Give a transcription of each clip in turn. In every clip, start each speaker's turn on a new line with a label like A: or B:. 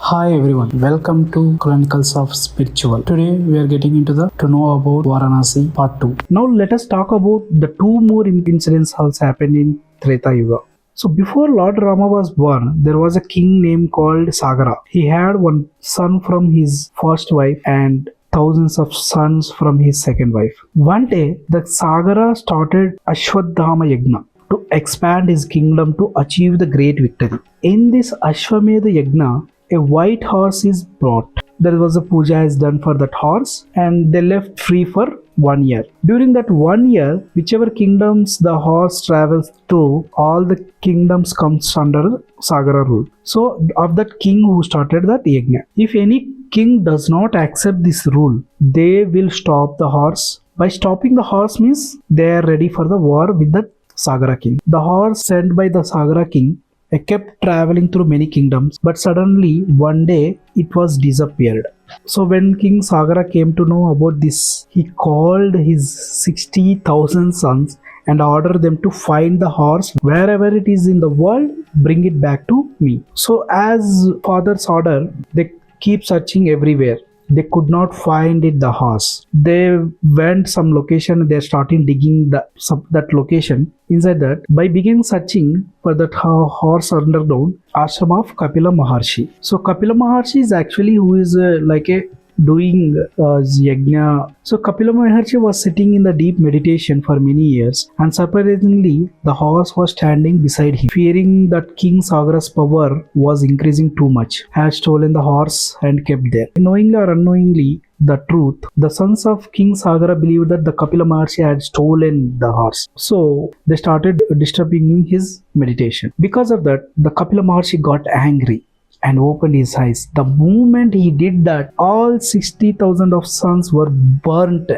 A: Hi everyone, welcome to Chronicles of Spiritual. Today we are getting into the to know about Varanasi part 2. Now let us talk about the two more incidents has happened in Treta Yuga. So before Lord Rama was born, there was a king named called Sagara. He had one son from his first wife and thousands of sons from his second wife. One day, the Sagara started Ashwadhama Yagna to expand his kingdom to achieve the great victory. In this Ashwamedha Yagna, a white horse is brought. There was a puja is done for that horse and they left free for 1 year. During that 1 year, whichever kingdoms the horse travels through, all the kingdoms comes under Sagara rule. So of that king who started that yajna. If any king does not accept this rule, they will stop the horse. By stopping the horse means they are ready for the war with the Sagara king. The horse sent by the Sagara king kept traveling through many kingdoms, but suddenly one day it was disappeared. So when King Sagara came to know about this, he called his 60,000 sons and ordered them to find the horse wherever it is in the world, bring it back to me. So as father's order, they keep searching everywhere. They could not find the horse. They went some location. They're starting digging that location. Inside that, by beginning searching for that horse underground, ashram of Kapila Maharshi. So Kapila Maharshi is actually who is doing yajna. So Kapila Maharshi was sitting in the deep meditation for many years, and surprisingly, the horse was standing beside him. Fearing that King Sagara's power was increasing too much, had stolen the horse and kept there. Knowingly or unknowingly, the truth, the sons of King Sagara believed that the Kapila Maharshi had stolen the horse. So they started disturbing his meditation. Because of that, the Kapila Maharshi got angry and opened his eyes. The moment he did that, all 60,000 of sons were burnt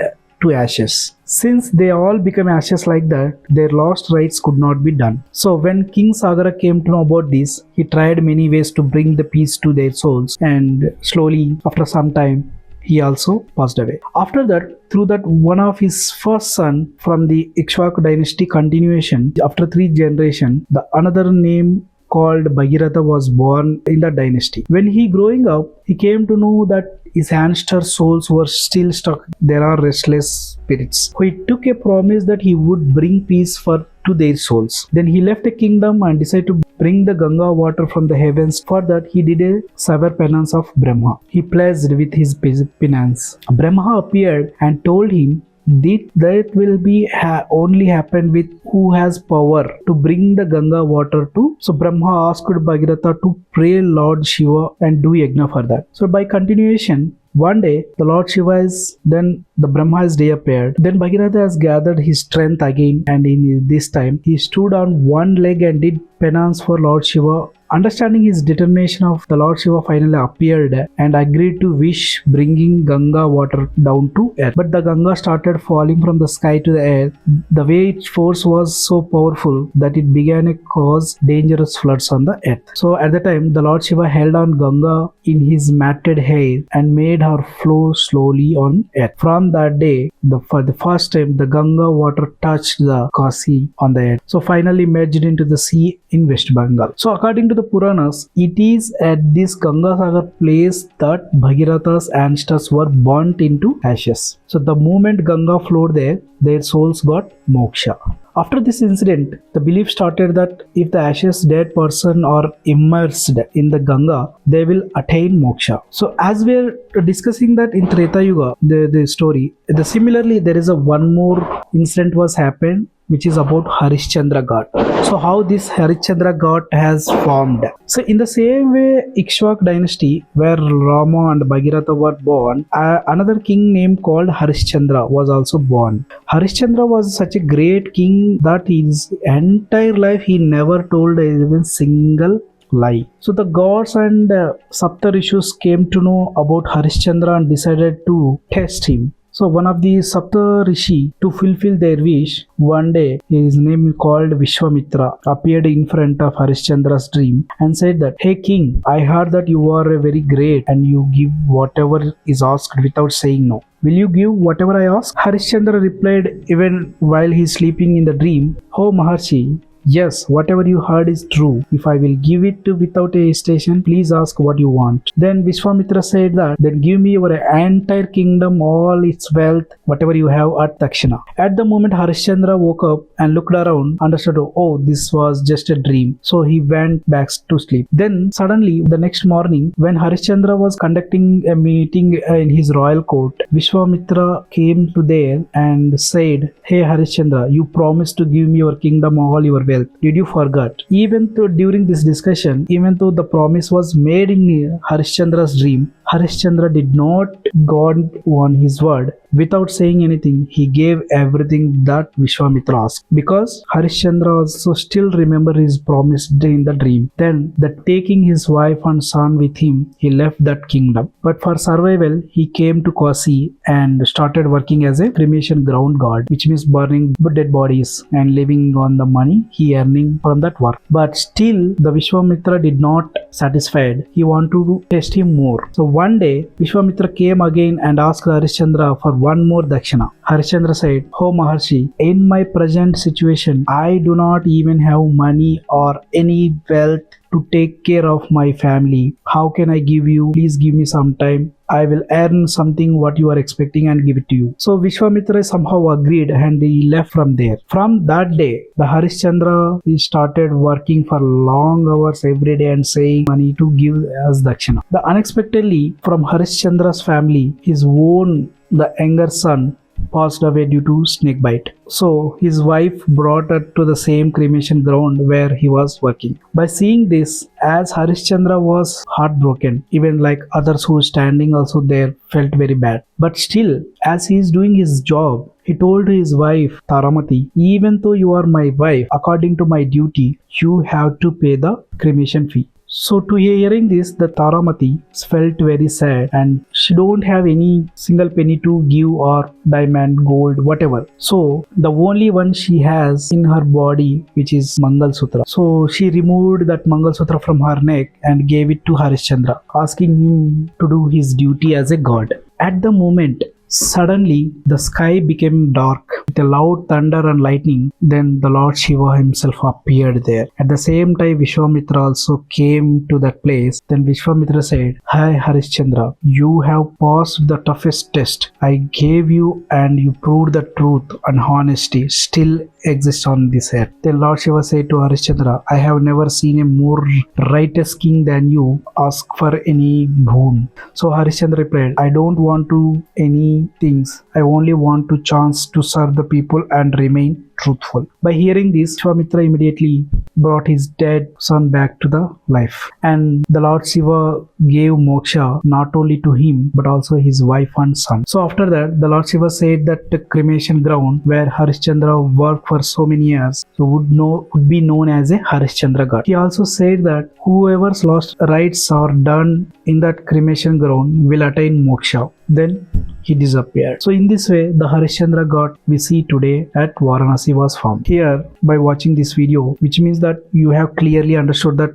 A: to ashes. Since they all became ashes like that, their lost rights could not be done. So when King Sagara came to know about this, he tried many ways to bring the peace to their souls, and slowly, after some time, he also passed away. After that, through that one of his first son from the Ikshvaku dynasty continuation, after 3 generations, the another name called Bhagirath was born in the dynasty. When he growing up, he came to know that his ancestor souls were still stuck. There are restless spirits. So he took a promise that he would bring peace to their souls. Then he left the kingdom and decided to bring the Ganga water from the heavens. For that, he did a severe penance of Brahma. He pledged with his penance. Brahma appeared and told him that will be only happen with who has power to bring the Ganga water to. So Brahma asked Bhagiratha to pray Lord Shiva and do yajna for that. So by continuation, one day the Lord Shiva then the Brahma has reappeared. Then Bhagiratha has gathered his strength again, and in this time he stood on one leg and did penance for Lord Shiva. Understanding his determination, of the Lord Shiva finally appeared and agreed to wish bringing Ganga water down to earth. But the Ganga started falling from the sky to the earth. The way its force was so powerful that it began to cause dangerous floods on the earth. So at the time, the Lord Shiva held on Ganga in his matted hair and made her flow slowly on earth. From that day, for the first time, the Ganga water touched the Kashi on the earth. So finally merged into the sea in West Bengal. So according to the Puranas, it is at this Ganga Sagar place that Bhagiratha's ancestors were burnt into ashes. So the moment Ganga flowed there, their souls got moksha. After this incident, the belief started that if the ashes dead person are immersed in the Ganga, they will attain moksha. So as we are discussing that in Treta Yuga, the story, similarly there is one more incident was happened, which is about Harichandra Ghat. So how this Harichandra Ghat has formed. So in the same way, Ikshvaku dynasty, where Rama and Bhagiratha were born, another king named called Harichandra was also born. Harichandra was such a great king that his entire life he never told even single lie. So the gods and Sapta Rishus came to know about Harichandra and decided to test him. So one of the Sapta Rishi, to fulfill their wish, one day his name called Vishwamitra appeared in front of Harichandra's dream and said that, "Hey king, I heard that you are very great and you give whatever is asked without saying no. Will you give whatever I ask?" Harichandra replied even while he is sleeping in the dream, "Oh Maharshi, Yes, whatever you heard is true. If I will give it without a hesitation, please ask what you want. Then Vishwamitra said that, then give me your entire kingdom, all its wealth, whatever you have at Dakshina. At the moment Harichandra woke up and looked around, understood, oh, this was just a dream. So he went back to sleep. Then suddenly the next morning, when Harichandra was conducting a meeting in his royal court, Vishwamitra came to there and said, hey Harichandra, you promised to give me your kingdom, all your wealth. Did you forget? Even though during this discussion, even though the promise was made in Harichandra's dream, Harichandra did not go on his word. Without saying anything, he gave everything that Vishwamitra asked. Because Harichandra also still remembered his promise in the dream. Then, that taking his wife and son with him, he left that kingdom. But for survival, he came to Kashi and started working as a cremation ground god, which means burning dead bodies and living on the money he earning from that work. But still, the Vishwamitra did not satisfied. He wanted to test him more. So one day, Vishwamitra came again and asked Harichandra for one more dakshina. Harichandra said, oh Maharshi, in my present situation, I do not even have money or any wealth to take care of my family. How can I give you? Please give me some time. I will earn something what you are expecting and give it to you. So Vishwamitra somehow agreed and he left from there. From that day, the Harichandra started working for long hours every day and saying money to give as dakshina. The unexpectedly from Harichandra's family, his own the younger son passed away due to snake bite. So his wife brought her to the same cremation ground where he was working. By seeing this, as Harichandra was heartbroken, even like others who were standing also there felt very bad. But still, as he is doing his job, he told his wife Taramati, even though you are my wife, according to my duty, you have to pay the cremation fee. So to hearing this, the Taramati felt very sad and she don't have any single penny to give or diamond, gold, whatever. So the only one she has in her body, which is Mangal Sutra. So she removed that Mangal Sutra from her neck and gave it to Harichandra, asking him to do his duty as a god. At the moment, suddenly the sky became dark with a loud thunder and lightning. Then the Lord Shiva himself appeared there. At the same time, Vishwamitra also came to that place. Then Vishwamitra said, hi Harichandra, you have passed the toughest test I gave you and you proved the truth and honesty still exists on this earth. Then Lord Shiva said to Harichandra, I have never seen a more righteous king than you ask for any boon. So Harichandra replied, I don't want to any things. I only want to chance to serve the people and remain truthful. By hearing this, Vishwamitra immediately brought his dead son back to the life. And the Lord Shiva gave moksha not only to him but also his wife and son. So after that, the Lord Shiva said that the cremation ground where Harichandra worked for so many years would be known as a Harichandra Ghat. He also said that whoever's lost rites are done in that cremation ground will attain moksha. Then he disappeared. So in this way, the Harichandra Ghat we see today at Varanasi was formed. Here, by watching this video, which means that you have clearly understood that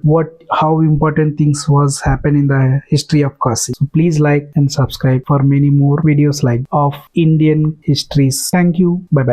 A: how important things was happen in the history of Kashi. So please like and subscribe for many more videos like of Indian histories. Thank you. Bye bye.